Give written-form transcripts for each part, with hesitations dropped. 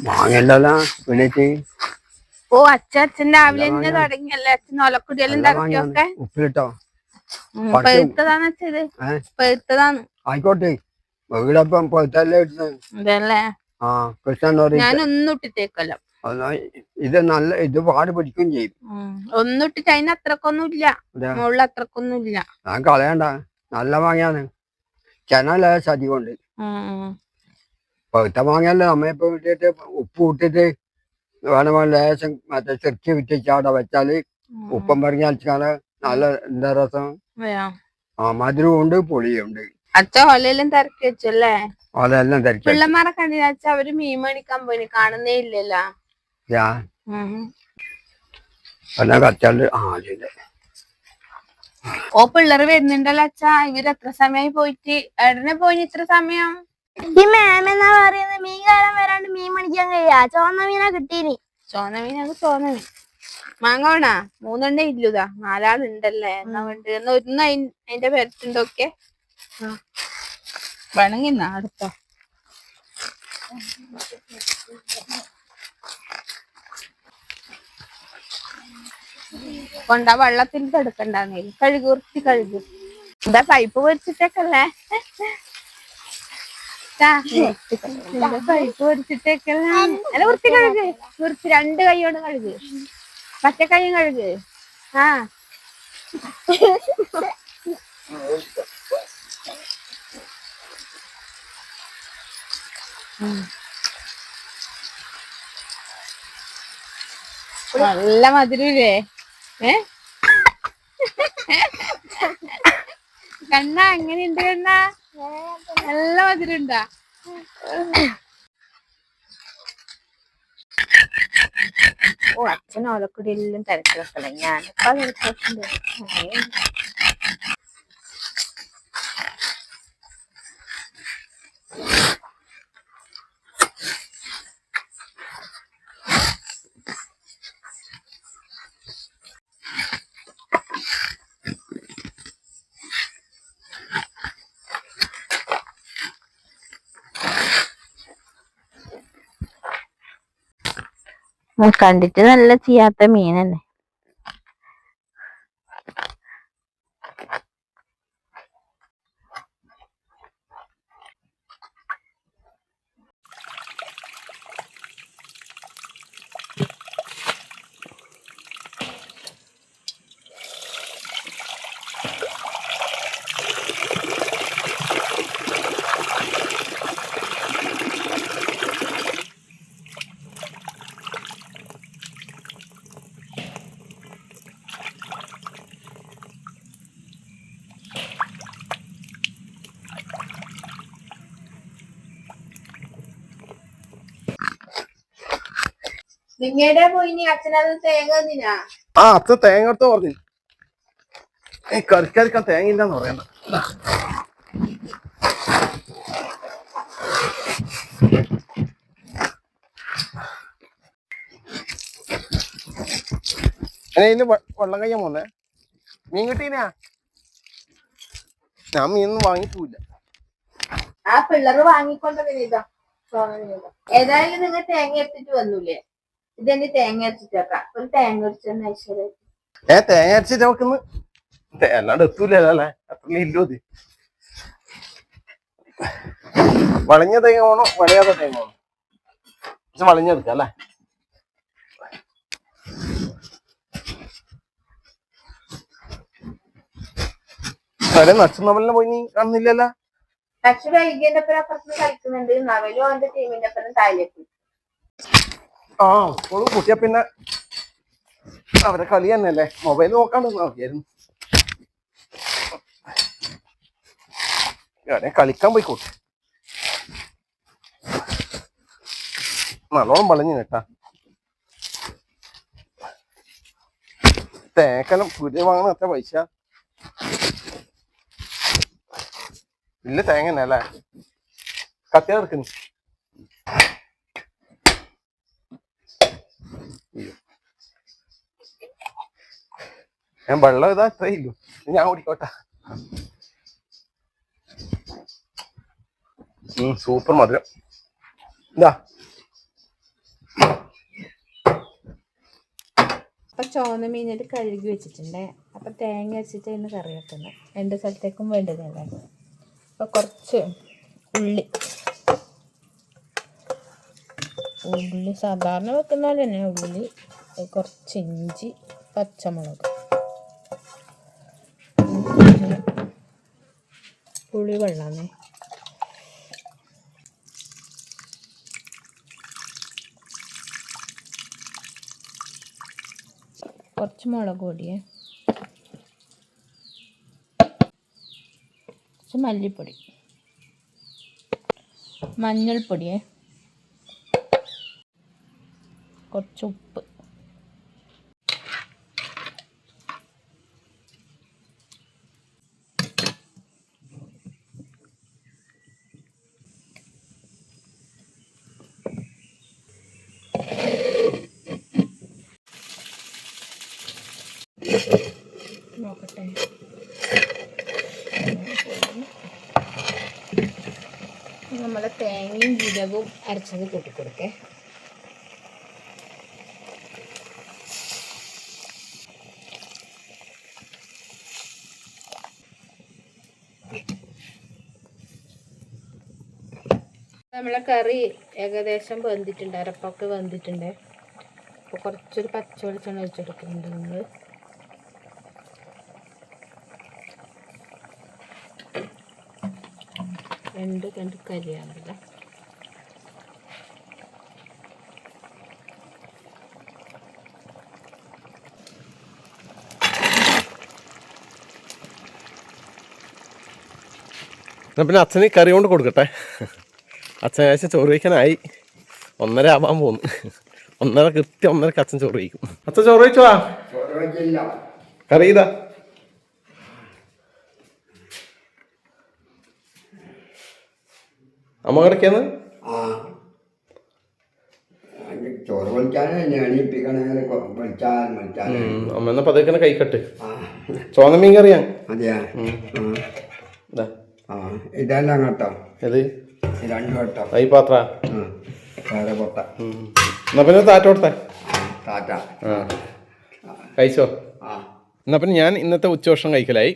മാങ്ങയല്ല pinnate. ഓ അച്ഛൻ രാവിലെ തന്നെ തുടങ്ങിയല്ലേ? അച്ഛൻ ഒലക്കുടിയെല്ലാം തറക്കിയൊക്കെ ഉപ്പിലിട്ടോ? പഴുത്തതാണ് അച്ഛത്, പഴുത്തതാണ്. ആയിക്കോട്ടെ, വീടപ്പം പഴുത്തല്ലേ ഇടുന്നത്. അതല്ലേ ഞാനൊന്നും ഇട്ടിട്ടേക്കല്ല. ഇത് നല്ല ഇത് പാട് പിടിക്കുകയും ചെയ്യും. ഒന്നിട്ടിട്ട് അതിന് അത്രക്കൊന്നും ഇല്ല, മുകളിൽ അത്രക്കൊന്നും ഇല്ല. ഞാൻ കളയണ്ട, നല്ല മാങ്ങയാണ്. ചെനല സതികൊണ്ട് പഴുത്ത മാങ്ങയല്ലേ. നമ്മളിപ്പോ ഇട്ടിട്ട് ഉപ്പ് ഇട്ടിട്ട് വേണം ലേശം മറ്റേ ചെറുക്കി വിറ്റിച്ച് അവിടെ വെച്ചാല് ഉപ്പം പറഞ്ഞ അടിച്ചാല് നല്ല എന്താ രസം. മധുരവും ഉണ്ട്, പുളിയുണ്ട്. അച്ഛ ഒലയെല്ലാം തിരക്കി വെച്ചല്ലേ? ഒലെല്ലാം തിരക്കി. പിള്ളമാരെ കണ്ടില്ല അച്ഛ? അവര് മീൻ മേടിക്കാൻ പോയി, കാണുന്നേ ഇല്ലല്ലോ. കച്ചാണ്ട് ഓ പിള്ളേര് വരുന്നുണ്ടല്ലോ അച്ഛ. ഇവര് എത്ര സമയമായി പോയിട്ട്? എടനെ പോയി ഇത്ര സമയം? ഈ മേമെന്നാ പറയുന്നത് മീൻ കാലം വരാണ്ട് മീൻ മേടിക്കാൻ കഴിയാ? ചോന്ന മീനാ കിട്ടീനി. ചോന്ന മീനാണ്, ചോന്ന മീൻ. മാങ്ങ വേണാ? 3 ഇല്ലുതാ, 4 ഉണ്ടല്ലേ? എന്നാ വേണ്ട ഒന്ന് അതിന്റെ പേരത്തുണ്ടോക്കെ വേണമെങ്കിൽ അടുത്തോ. കൊണ്ടാ വെള്ളത്തിൽ എടുക്കണ്ടേ? കഴുകു, വൃത്തി കഴുകു. എന്താ പൈപ്പ് പൊരിച്ചിട്ടേക്കല്ലേ? പൈപ്പ് പൊരിച്ചിട്ടേക്കല്ലേ? അല്ല വൃത്തി കഴുക്, വൃത്തി 2 കൈയോട് കഴുക്, പച്ചക്കൈയും കഴുക്. നല്ല മധുരല്ലേ? കണ്ണ എങ്ങനെയുണ്ട്? കണ്ണ നല്ല മധുരണ്ടാ? ഓ അച്ഛൻ ഓലക്കുടി എല്ലാം തിരക്കി വെക്കല. ഞാനിപ്പോ കണ്ടിട്ട് നല്ല ചെയ്യാത്ത മീനല്ലേ. നിങ്ങളുടെ പോയിനി അച്ഛനത് തേങ്ങ തന്നിനാ? അച്ഛൻ തേങ്ങ എടുത്ത് പറഞ്ഞു. കറിക്കാൻ തേങ്ങ ഇല്ലെന്ന് പറയണ്ട. ഇതിന് വെള്ളം കഴിയാൻ പോന്നേ. മീൻ കിട്ടീനാ? ഞാൻ മീനൊന്നും വാങ്ങിപ്പോയില്ല. ആ പിള്ളേർ വാങ്ങിക്കൊണ്ടോ. ഏതായാലും നിങ്ങൾ തേങ്ങ എടുത്തിട്ട് വന്നൂലേ? ഇതെന്നെ തേങ്ങ അരച്ചിട്ടേക്കാം. ഒരു തേങ്ങ അരച്ചെന്ന് ഐശ്വര്യ. തേങ്ങ അരച്ചിട്ട് വെക്കുന്നു. അല്ലാണ്ട് എത്തൂലല്ലേ? അത്ര ഇല്ലോ. ഇത് വളഞ്ഞ തേങ്ങ വേണോ വളയാത്ത തേങ്ങ വേണോ? പക്ഷെ വളഞ്ഞെടുക്കാം അല്ലേ? നച്ചുനവലിനെ പോയി നീ കാണുന്നില്ലല്ലോ? നച്ചു വൈകിന്റെ ഒപ്പം അപ്പുറത്ത് കളിക്കുന്നുണ്ട്. നവലും അവന്റെ ടീമിന്റെ ഒപ്പം താഴേക്ക്. സ്കൂള് കൂട്ടിയ പിന്നെ അവരെ കളി തന്നെയല്ലേ. മൊബൈൽ നോക്കാണ്ട് മതിയായിരുന്നു. കളിക്കാൻ പോയിക്കോട്ടെ. നല്ലോണം വളഞ്ഞു കേട്ടാ. തേക്കെല്ലാം പുതിയ വാങ്ങണ എത്ര പൈസ? ഇല്ല തേങ്ങ തന്നെ അല്ലേ? കത്തിയാ എടുക്കുന്നു. ഞാൻ വെള്ളം ഇതാ ഇത്രയില്ലോ. ഞാൻ ഓടിക്കോട്ടെ. സൂപ്പർ മധുരം. ഇതാ അപ്പം ചുവന്ന മീനിൽ കഴുകി വെച്ചിട്ടുണ്ട്. അപ്പം തേങ്ങ അരച്ചിട്ട് ഇന്ന് കറി വെക്കുന്നത് 2 സ്ഥലത്തേക്കും വേണ്ടതല്ലേ. അപ്പോൾ കുറച്ച് ഉള്ളി സാധാരണ വെക്കുന്ന പോലെ തന്നെ ഉള്ളി, കുറച്ച് ഇഞ്ചി, പച്ചമുളക്, പുളി വെള്ളമേ, കുറച്ച് മുളക് പൊടിയേ, കുറച്ച് മല്ലിപ്പൊടി, മഞ്ഞൾപ്പൊടിയേ, കുറച്ച് ഉപ്പ്, നോക്കട്ടെ. നമ്മളെ തേങ്ങയും ജീരകവും അരച്ചത് കൂട്ടിക്കൊടുക്കേ. നമ്മളെ കറി ഏകദേശം വെന്തിട്ടുണ്ട്, അരപ്പൊക്കെ വെന്തിട്ടുണ്ട്. അപ്പോൾ കുറച്ചൊരു പച്ച വെളിച്ചെണ്ണ ഒഴിച്ചെടുക്കുന്നുണ്ട് നമ്മൾ. രണ്ട് കരിയാമ്പില, പിന്നെ അച്ഛന് കറി കൊണ്ട് കൊടുക്കട്ടെ. അച്ഛൻ ആഴ്ച ചോറ് വയ്ക്കാനായി, 1:30 ആവാൻ പോകുന്നു. 1:30 കൃത്യം 1:30 അച്ഛൻ ചോറ് വയ്ക്കും. അച്ഛൻ ചോറ് വയ്ച്ചോ? കറി ഇതാ. അമ്മ കിടക്കാന്ന് ചോറ് വിളിക്കാനും അമ്മ എന്നാ പതുക്കെ കഴിക്കട്ടെ. ചോന്ന മീൻ കറിയാ. അതെയാ? ഇതെല്ലാം കേട്ടോ. ഏത് 2 കേട്ടോ? ഈ പാത്ര വേറെ പൊട്ട. എന്നാ പിന്നെ താറ്റ കൊടുത്തേ. ടാറ്റ. കഴിച്ചോ? എന്നാ പിന്നെ ഞാൻ ഇന്നത്തെ ഉച്ചഭക്ഷണം കഴിക്കലായി.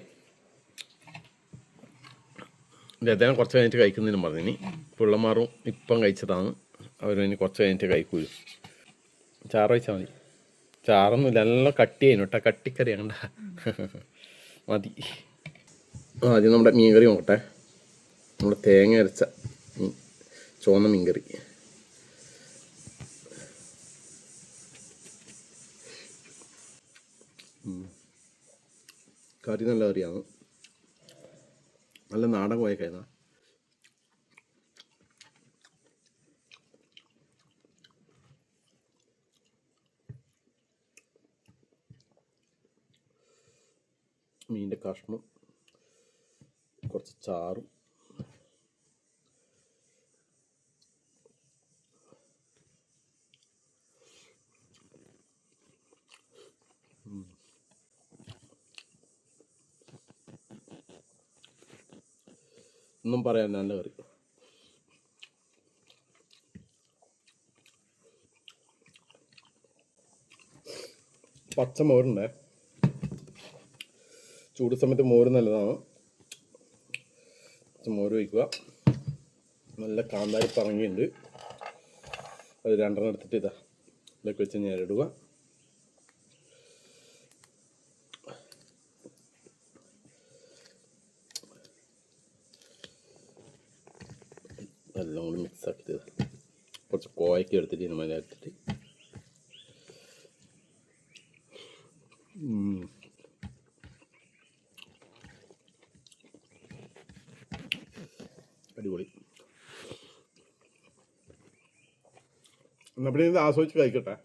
അദ്ദേഹം കുറച്ച് കഴിഞ്ഞിട്ട് കഴിക്കുന്നതിനും പറഞ്ഞു. ഇനി പിള്ളമാറും ഇപ്പം കഴിച്ചതാണ്, അവരും ഇനി കുറച്ച് കഴിഞ്ഞിട്ട് കഴിക്കൂല. ചാറ് കഴിച്ചാൽ മതി. ചാറൊന്നുമില്ല, നല്ല കട്ടി ചെയ്യുന്നു കേട്ടോ. കട്ടിക്കറി അങ്ങണ്ട മതി. ആദ്യം നമ്മുടെ മീൻ കറി നോക്കട്ടെ. നമ്മുടെ തേങ്ങ അരച്ച ചുവന്ന മീൻ കറി. കറി നല്ല കറിയാണ്, നല്ല നാടൻ കോയക്കായിരുന്നു. മീനിൻ്റെ കഷ്ണം, കുറച്ച് ചാറും, ഒന്നും പറയാൻ നല്ല കറി. പച്ചമോരുണ്ടേ, ചൂട് സമയത്ത് മോര് നല്ലതാണ്. മോര് വയ്ക്കുക. നല്ല കാന്താരി പറങ്ങിയുണ്ട്, അത് 2 എടുത്തിട്ട് ഇതാ ഇതൊക്കെ വെച്ച് നേരിടുക. എല്ലാം കൂടി മിക്സ് ആക്കിയിട്ട് കുറച്ച് കോയക്ക് എടുത്തിട്ട് ഇതിന് മേലെ എടുത്തിട്ട് അടിപൊളി. എന്നാൽ പിന്നെ ഇത് ആസ്വദിച്ച് കഴിക്കട്ടെ.